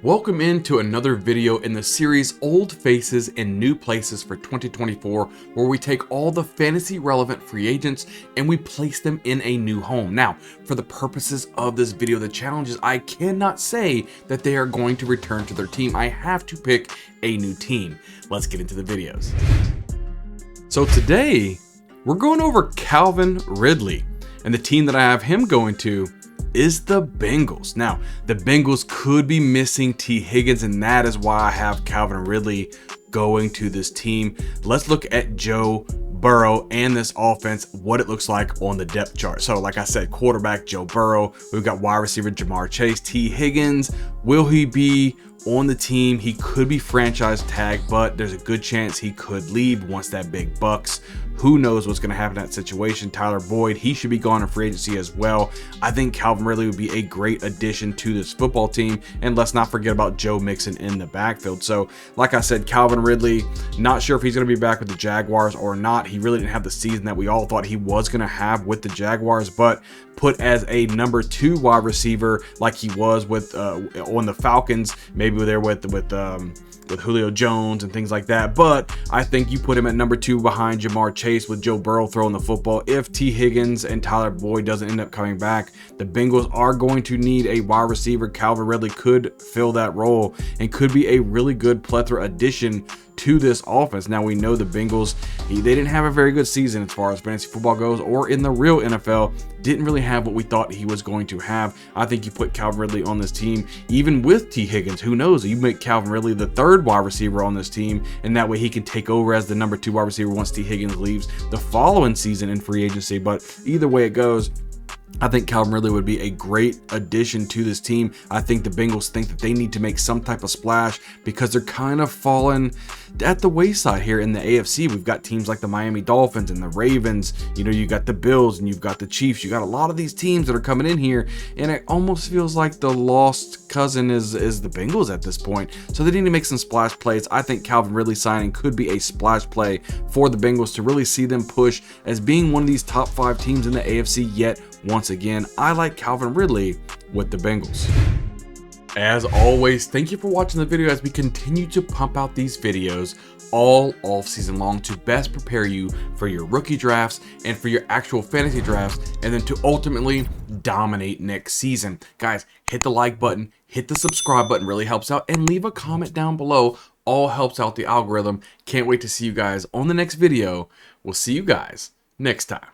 Welcome into another video in the series Old Faces and New Places for 2024, where we take all the fantasy relevant free agents and we place them in a new home. Now, for the purposes of this video, the challenge is I cannot say that they are going to return to their team. I have to pick a new team. Let's get into the videos. So today, we're going over Calvin Ridley, and the team that I have him going to is the Bengals. Now, the Bengals could be missing T. Higgins, and that is why I have Calvin Ridley going to this team. Let's look at Joe Burrow and this offense, what it looks like on the depth chart. So like I said, quarterback Joe Burrow, we've got wide receiver Jamar Chase. T. Higgins, will he be on the team? He could be franchise tagged, but there's a good chance he could leave once that big bucks. Who knows what's going to happen in that situation. Tyler Boyd, he should be gone in free agency as well. I think Calvin Ridley would be a great addition to this football team. And let's not forget about Joe Mixon in the backfield. So like I said, Calvin Ridley, not sure if he's going to be back with the Jaguars or not. He really didn't have the season that we all thought he was going to have with the Jaguars, but put as a number 2 wide receiver like he was with on the Falcons, maybe there with Julio Jones and things like that. But I think you put him at number 2 behind Jamar Chase with Joe Burrow throwing the football. If T. Higgins and Tyler Boyd doesn't end up coming back, the Bengals are going to need a wide receiver. Calvin Ridley could fill that role and could be a really good plethora addition to this offense. Now, we know the Bengals, they didn't have a very good season as far as fantasy football goes, or in the real NFL, didn't really have what we thought he was going to have. I think you put Calvin Ridley on this team, even with T. Higgins, who knows? You make Calvin Ridley the 3rd wide receiver on this team, and that way he can take over as the number 2 wide receiver once T. Higgins leaves the following season in free agency. But either way it goes, I think Calvin Ridley would be a great addition to this team. I think the Bengals think that they need to make some type of splash because they're kind of falling at the wayside here in the AFC. We've got teams like the Miami Dolphins and the Ravens. You know, you got the Bills and you've got the Chiefs. You got a lot of these teams that are coming in here, and it almost feels like the lost cousin is the Bengals at this point. So they need to make some splash plays. I think Calvin Ridley signing could be a splash play for the Bengals to really see them push as being one of these top 5 teams in the AFC yet. Once again, I like Calvin Ridley with the Bengals. As always, thank you for watching the video as we continue to pump out these videos all off season long to best prepare you for your rookie drafts and for your actual fantasy drafts, and then to ultimately dominate next season. Guys, hit the like button, hit the subscribe button, really helps out, and leave a comment down below. All helps out the algorithm. Can't wait to see you guys on the next video. We'll see you guys next time.